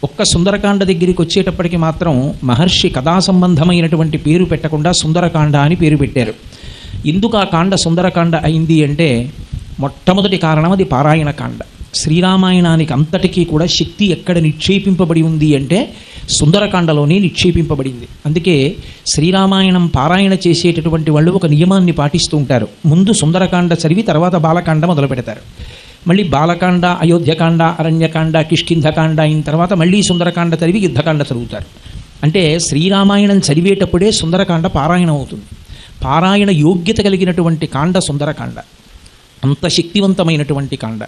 ఒక్క సుందరకాండ దగ్గరికి వచ్చేటప్పటికి మాత్రం మహర్షి కథా సంబంధమైనటువంటి పేరు పెట్టకుండా సుందరకాండ అని పేరు పెట్టారు. ఎందుకు ఆ కాండ సుందరకాండ అయింది అంటే మొట్టమొదటి కారణం అది పారాయణ కాండ. శ్రీరామాయణానికి అంతటికీ కూడా శక్తి ఎక్కడ నిక్షేపింపబడి ఉంది అంటే సుందరకాండలోనే నిక్షేపింపబడింది. అందుకే శ్రీరామాయణం పారాయణ చేసేటటువంటి వాళ్ళు ఒక నియమాన్ని పాటిస్తూ ఉంటారు. ముందు సుందరకాండ చదివి తర్వాత బాలకాండ మొదలు పెడతారు. మళ్ళీ బాలకాండ, అయోధ్యకాండ, అరణ్యకాండ, కిష్కింధకాండ అయిన తర్వాత మళ్ళీ సుందరకాండ చదివి యుద్ధకాండ చదువుతారు. అంటే శ్రీరామాయణం చదివేటప్పుడే సుందరకాండ పారాయణం అవుతుంది. పారాయణ యోగ్యత కలిగినటువంటి కాండ సుందరకాండ. అంత శక్తివంతమైనటువంటి కాండ.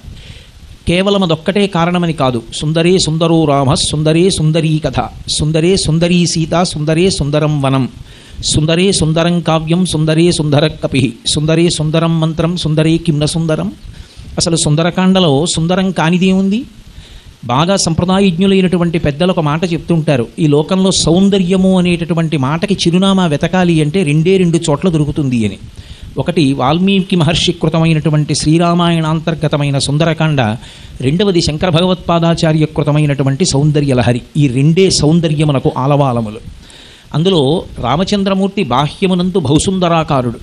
కేవలం అదొక్కటే కారణమని కాదు. సుందరే సుందరో రామ, సుందరే సుందరీ కథ, సుందరే సుందరీ సీత, సుందరే సుందరం వనం, సుందరే సుందరం కావ్యం, సుందరే సుందర కపి, సుందరే సుందరం మంత్రం, సుందరే కిమ్న సుందరం. అసలు సుందరకాండలో సుందరం కానిదేముంది? బాగా సంప్రదాయజ్ఞులైనటువంటి పెద్దలు ఒక మాట చెప్తుంటారు. ఈ లోకంలో సౌందర్యము అనేటటువంటి మాటకి చిరునామా వెతకాలి అంటే రెండు చోట్ల దొరుకుతుంది అని. ఒకటి వాల్మీకి మహర్షి కృతమైనటువంటి శ్రీరామాయణాంతర్గతమైన సుందరకాండ, రెండవది శంకర భగవత్పాదాచార్య కృతమైనటువంటి సౌందర్యలహరి. ఈ రెండే సౌందర్యమునకు ఆలవాలములు. అందులో రామచంద్రమూర్తి బాహ్యమునందు బహుసుందరాకారుడు.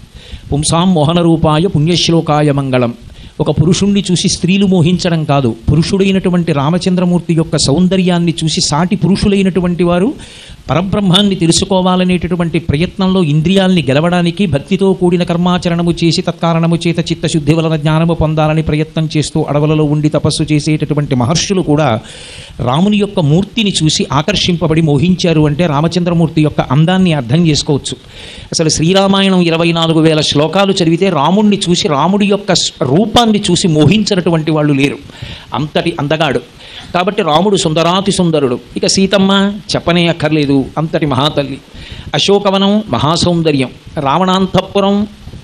పుంసాం మోహనరూపాయ పుణ్యశ్లోకాయ మంగళం. ఒక పురుషుణ్ణి చూసి స్త్రీలు మోహించడం కాదు, పురుషుడైనటువంటి రామచంద్రమూర్తి యొక్క సౌందర్యాన్ని చూసి సాటి పురుషులైనటువంటి వారు పరబ్రహ్మాన్ని తెలుసుకోవాలనేటటువంటి ప్రయత్నంలో ఇంద్రియాల్ని గెలవడానికి భక్తితో కూడిన కర్మాచరణము చేసి తత్కారణము చేత చిత్తశుద్ధి వలన జ్ఞానము పొందాలని ప్రయత్నం చేస్తూ అడవులలో ఉండి తపస్సు చేసేటటువంటి మహర్షులు కూడా రాముని యొక్క మూర్తిని చూసి ఆకర్షింపబడి మోహించారు అంటే రామచంద్రమూర్తి యొక్క అందాన్ని అర్థం చేసుకోవచ్చు. అసలు శ్రీరామాయణం 24,000 శ్లోకాలు చదివితే రాముణ్ణి చూసి, రాముడి యొక్క రూపాన్ని చూసి మోహించినటువంటి వాళ్ళు లేరు. అంతటి అందగాడు. కాబట్టి రాముడు సుందరాతి సుందరుడు. ఇక సీతమ్మ చెప్పనే అక్కర్లేదు, అంతటి మహాతల్లి. అశోకవనం మహాసౌందర్యం, రావణాంతఃపురం,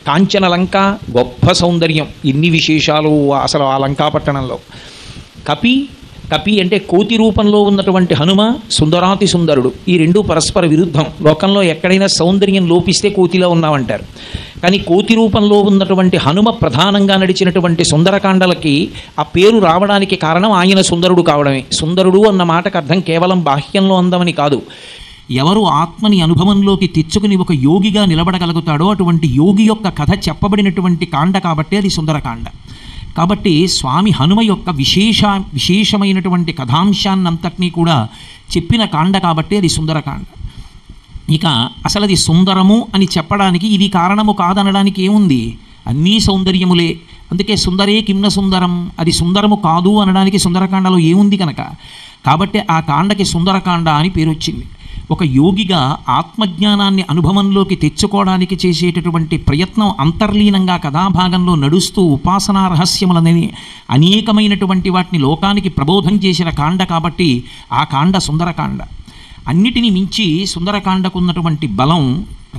కాంచన లంక గొప్ప సౌందర్యం. ఇన్ని విశేషాలు అసలు ఆ లంకాపట్టణంలో. కపి అంటే కోతి రూపంలో ఉన్నటువంటి హనుమ సుందరాతి సుందరుడు. ఈ రెండు పరస్పర విరుద్ధం. లోకంలో ఎక్కడైనా సౌందర్యం లోపిస్తే కోతిలో ఉన్నామంటారు. కానీ కోతి రూపంలో ఉన్నటువంటి హనుమ ప్రధానంగా నడిచినటువంటి సుందరకాండలకి ఆ పేరు రావడానికి కారణం ఆయన సుందరుడు కావడమే. సుందరుడు అన్న మాటకు అర్థం కేవలం బాహ్యంలో అందమని కాదు. ఎవరు ఆత్మని అనుభవంలోకి తెచ్చుకుని ఒక యోగిగా నిలబడగలుగుతాడో అటువంటి యోగి యొక్క కథ చెప్పబడినటువంటి కాండ కాబట్టి అది సుందరకాండ. కాబట్టి స్వామి హనుమ యొక్క విశేషమైనటువంటి కథాంశాన్నంతటినీ కూడా చెప్పిన కాండ కాబట్టి అది సుందరకాండ. ఇక అసలు అది సుందరము అని చెప్పడానికి ఇది కారణము కాదనడానికి ఏముంది? అన్నీ సౌందర్యములే. అందుకే సుందరే కిమ్న సుందరం, అది సుందరము కాదు అనడానికి సుందరకాండలో ఏముంది కనుక. కాబట్టి ఆ కాండకి సుందరకాండ అని పేరు వచ్చింది. ఒక యోగిగా ఆత్మజ్ఞానాన్ని అనుభవంలోకి తెచ్చుకోవడానికి చేసేటటువంటి ప్రయత్నం అంతర్లీనంగా కథాభాగంలో నడుస్తూ ఉపాసనా రహస్యములని అనేకమైనటువంటి వాటిని లోకానికి ప్రబోధం చేసిన కాండ కాబట్టి ఆ కాండ సుందరకాండ. అన్నిటినీ మించి సుందరకాండకున్నటువంటి బలం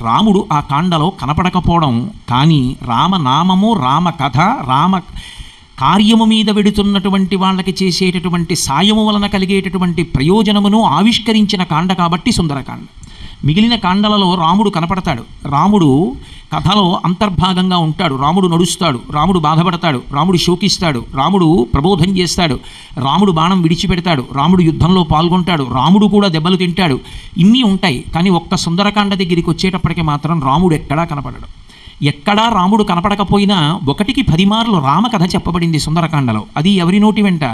రాముడు ఆ కాండలో కనపడకపోవడం. కానీ రామనామము, రామకథ, రామ కార్యము మీద వెడుతున్నటువంటి వాళ్ళకి చేసేటటువంటి సాయము వలన కలిగేటటువంటి ప్రయోజనమును ఆవిష్కరించిన కాండ కాబట్టి సుందరకాండ. మిగిలిన కాండలలో రాముడు కనపడతాడు, రాముడు కథలో అంతర్భాగంగా ఉంటాడు, రాముడు నడుస్తాడు, రాముడు బాధపడతాడు, రాముడు శోకిస్తాడు, రాముడు ప్రబోధం చేస్తాడు, రాముడు బాణం విడిచిపెడతాడు, రాముడు యుద్ధంలో పాల్గొంటాడు, రాముడు కూడా దెబ్బలు తింటాడు. ఇన్ని ఉంటాయి. కానీ ఒక్క సుందరకాండ దగ్గరికి వచ్చేటప్పటికి మాత్రం రాముడు ఎక్కడా కనపడడు. ఎక్కడా రాముడు కనపడకపోయినా 1కి 10 మార్లు రామకథ చెప్పబడింది సుందరకాండలో. అది ఎవరి నోటి వెంట?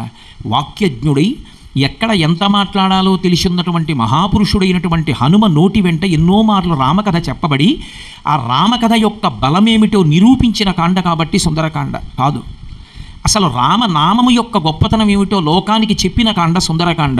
వాక్యజ్ఞుడై ఎక్కడ ఎంత మాట్లాడాలో తెలిసినటువంటి మహాపురుషుడైనటువంటి హనుమ నోటి వెంట ఎన్నో మార్లు రామకథ చెప్పబడి ఆ రామకథ యొక్క బలమేమిటో నిరూపించిన కాండ కాబట్టి సుందరకాండ కాదు. అసలు రామనామము యొక్క గొప్పతనం ఏమిటో లోకానికి చెప్పిన కాండ సుందరకాండ.